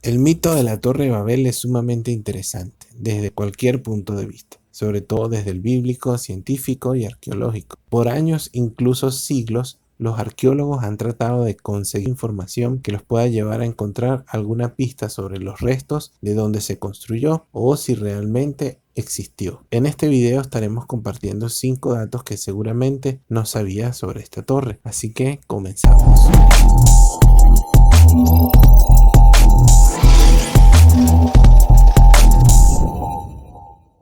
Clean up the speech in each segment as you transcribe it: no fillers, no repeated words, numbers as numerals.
El mito de la Torre de Babel es sumamente interesante desde cualquier punto de vista, sobre todo desde el bíblico, científico y arqueológico. Por años, incluso siglos, los arqueólogos han tratado de conseguir información que los pueda llevar a encontrar alguna pista sobre los restos de dónde se construyó o si realmente existió. En este video estaremos compartiendo 5 datos que seguramente no sabías sobre esta torre, así que comenzamos.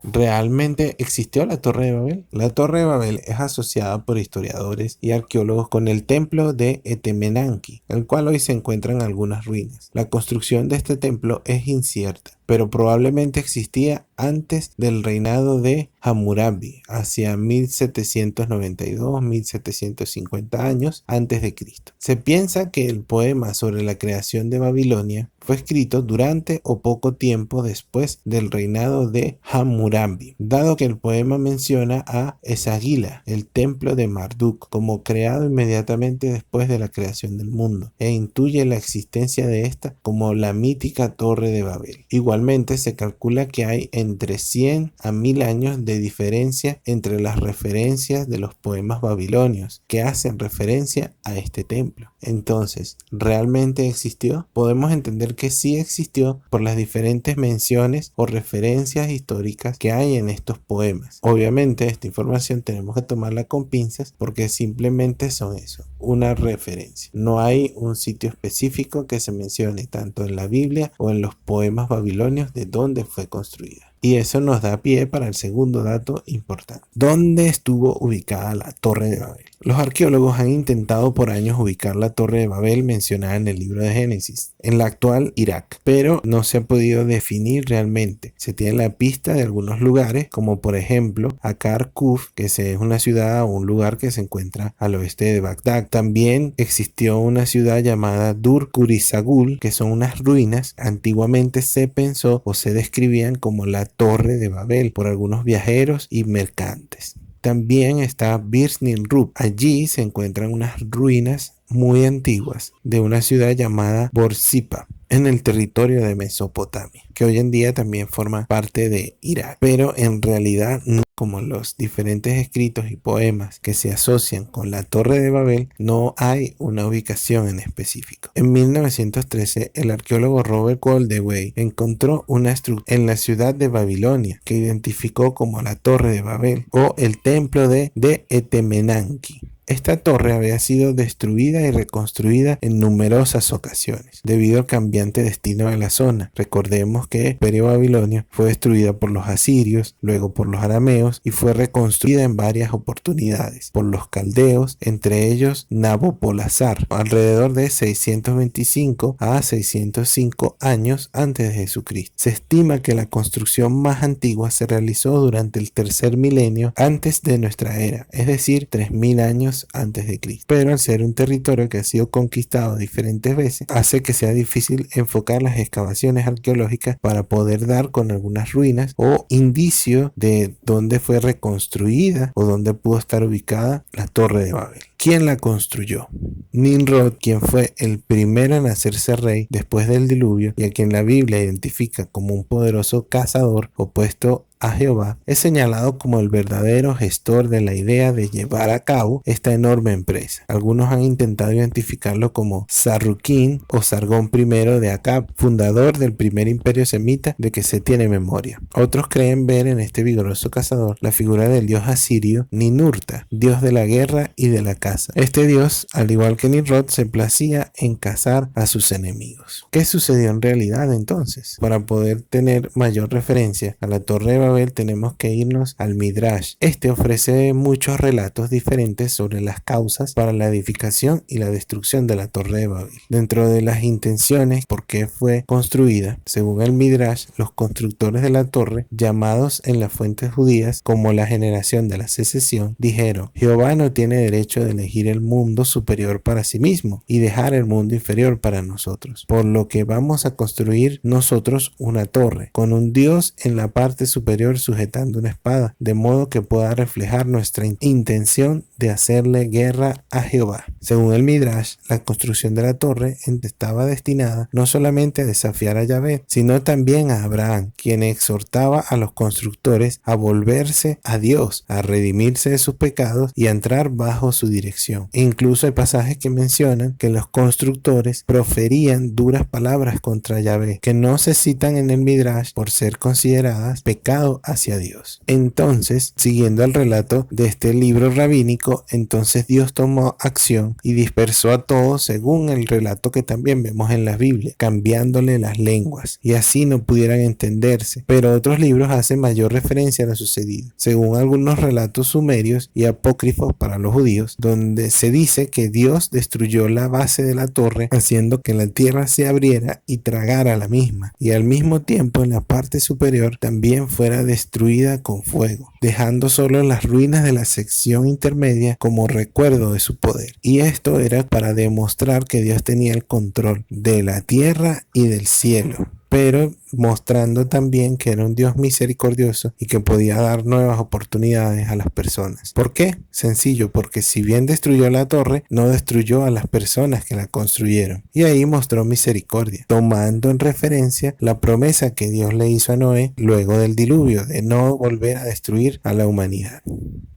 ¿Realmente existió la Torre de Babel? La Torre de Babel es asociada por historiadores y arqueólogos con el templo de Etemenanki, el cual hoy se encuentra en algunas ruinas. La construcción de este templo es incierta, pero probablemente existía antes del reinado de Hammurabi, hacia 1792-1750 años antes de Cristo. Se piensa que el poema sobre la creación de Babilonia fue escrito durante o poco tiempo después del reinado de Hammurabi, dado que el poema menciona a Esagila, el templo de Marduk, como creado inmediatamente después de la creación del mundo, e intuye la existencia de esta como la mítica Torre de Babel. Igualmente se calcula que hay entre 100 a 1000 años de diferencia entre las referencias de los poemas babilonios que hacen referencia a este templo. Entonces, ¿realmente existió? Podemos entender que sí existió por las diferentes menciones o referencias históricas que hay en estos poemas. Obviamente esta información tenemos que tomarla con pinzas porque simplemente son eso, una referencia. No hay un sitio específico que se mencione tanto en la Biblia o en los poemas babilonios de dónde fue construida. Y eso nos da pie para el segundo dato importante. ¿Dónde estuvo ubicada la Torre de Babel? Los arqueólogos han intentado por años ubicar la Torre de Babel mencionada en el libro de Génesis, en la actual Irak, pero no se ha podido definir realmente. Se tiene la pista de algunos lugares, como por ejemplo Akar Kuf, que es una ciudad o un lugar que se encuentra al oeste de Bagdad. También existió una ciudad llamada Dur Kurisagul, que son unas ruinas. Antiguamente se pensó o se describían como la Torre de Babel por algunos viajeros y mercantes. También está Birs-Nimrud. Allí se encuentran unas ruinas muy antiguas de una ciudad llamada Borsippa en el territorio de Mesopotamia, que hoy en día también forma parte de Irak, pero en realidad no, como los diferentes escritos y poemas que se asocian con la Torre de Babel, no hay una ubicación en específico. En 1913, el arqueólogo Robert Goldewey encontró una estructura en la ciudad de Babilonia que identificó como la Torre de Babel o el templo de Etemenanki. Esta torre había sido destruida y reconstruida en numerosas ocasiones debido al cambiante destino de la zona. Recordemos que el imperio babilonio fue destruida por los asirios, luego por los arameos y fue reconstruida en varias oportunidades por los caldeos, entre ellos Nabopolassar, alrededor de 625 a 605 años antes de Jesucristo. Se estima que la construcción más antigua se realizó durante el tercer milenio antes de nuestra era, es decir, 3000 años antes de Cristo. Pero al ser un territorio que ha sido conquistado diferentes veces, hace que sea difícil enfocar las excavaciones arqueológicas para poder dar con algunas ruinas o indicio de dónde fue reconstruida o dónde pudo estar ubicada la Torre de Babel. ¿Quién la construyó? Nimrod, quien fue el primero en hacerse rey después del diluvio y a quien la Biblia identifica como un poderoso cazador opuesto a Jehová, es señalado como el verdadero gestor de la idea de llevar a cabo esta enorme empresa. Algunos han intentado identificarlo como Sarruquín o Sargón I de Akkad, fundador del primer imperio semita de que se tiene memoria. Otros creen ver en este vigoroso cazador la figura del dios asirio Ninurta, dios de la guerra y de la caza. Este dios, al igual que Nimrod, se placía en cazar a sus enemigos. ¿Qué sucedió en realidad entonces? Para poder tener mayor referencia a la Torre de Babel, tenemos que irnos al Midrash. Este ofrece muchos relatos diferentes sobre las causas para la edificación y la destrucción de la Torre de Babel. Dentro de las intenciones por qué fue construida, según el Midrash, los constructores de la torre, llamados en las fuentes judías como la generación de la secesión, dijeron: Jehová no tiene derecho de elegir el mundo superior para sí mismo y dejar el mundo inferior para nosotros, por lo que vamos a construir nosotros una torre con un Dios en la parte superior superior sujetando una espada, de modo que pueda reflejar nuestra intención de hacerle guerra a Jehová. Según el Midrash, la construcción de la torre estaba destinada no solamente a desafiar a Yahvé, sino también a Abraham, quien exhortaba a los constructores a volverse a Dios, a redimirse de sus pecados y a entrar bajo su dirección. E incluso hay pasajes que mencionan que los constructores proferían duras palabras contra Yahvé, que no se citan en el Midrash por ser consideradas pecado hacia Dios. Entonces, siguiendo el relato de este libro rabínico, entonces Dios tomó acción y dispersó a todos según el relato que también vemos en la Biblia, cambiándole las lenguas, y así no pudieran entenderse. Pero otros libros hacen mayor referencia a lo sucedido, según algunos relatos sumerios y apócrifos para los judíos, donde se dice que Dios destruyó la base de la torre, haciendo que la tierra se abriera y tragara la misma, y al mismo tiempo en la parte superior también fuera destruida con fuego, dejando solo las ruinas de la sección intermedia como recuerdo de su poder. Y esto era para demostrar que Dios tenía el control de la tierra y del cielo, pero mostrando también que era un Dios misericordioso y que podía dar nuevas oportunidades a las personas. ¿Por qué? Sencillo, porque si bien destruyó la torre, no destruyó a las personas que la construyeron. Y ahí mostró misericordia, tomando en referencia la promesa que Dios le hizo a Noé luego del diluvio, de no volver a destruir a la humanidad.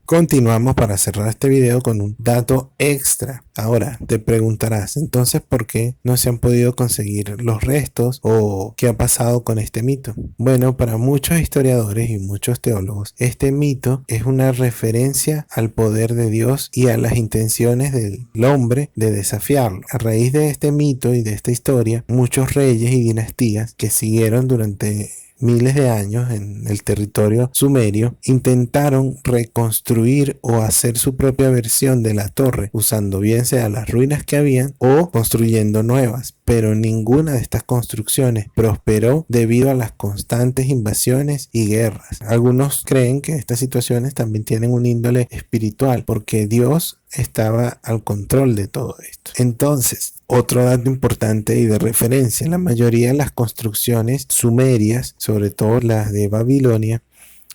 Continuamos para cerrar este video con un dato extra. Ahora te preguntarás, entonces, ¿por qué no se han podido conseguir los restos o qué ha pasado con este mito? Bueno, para muchos historiadores y muchos teólogos, este mito es una referencia al poder de Dios y a las intenciones del hombre de desafiarlo. A raíz de este mito y de esta historia, muchos reyes y dinastías que siguieron durante miles de años en el territorio sumerio intentaron reconstruir o hacer su propia versión de la torre, usando bien sea las ruinas que habían o construyendo nuevas, pero ninguna de estas construcciones prosperó debido a las constantes invasiones y guerras. Algunos creen que estas situaciones también tienen un índole espiritual, porque Dios estaba al control de todo esto. Entonces, otro dato importante y de referencia, la mayoría de las construcciones sumerias, sobre todo las de Babilonia,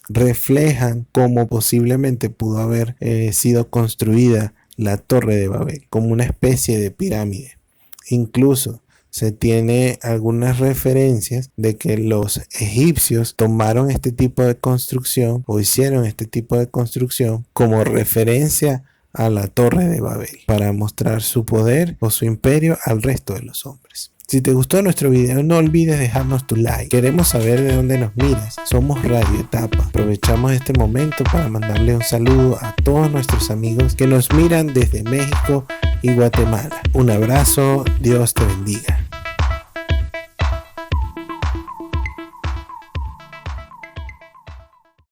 reflejan cómo posiblemente pudo haber sido construida la Torre de Babel, como una especie de pirámide. Incluso se tiene algunas referencias de que los egipcios tomaron este tipo de construcción o hicieron este tipo de construcción como referencia a la Torre de Babel para mostrar su poder o su imperio al resto de los hombres. Si te gustó nuestro video, no olvides dejarnos tu like. Queremos saber de dónde nos miras. Somos Radio Etapa. Aprovechamos este momento para mandarle un saludo a todos nuestros amigos que nos miran desde México y Guatemala. Un abrazo, Dios te bendiga.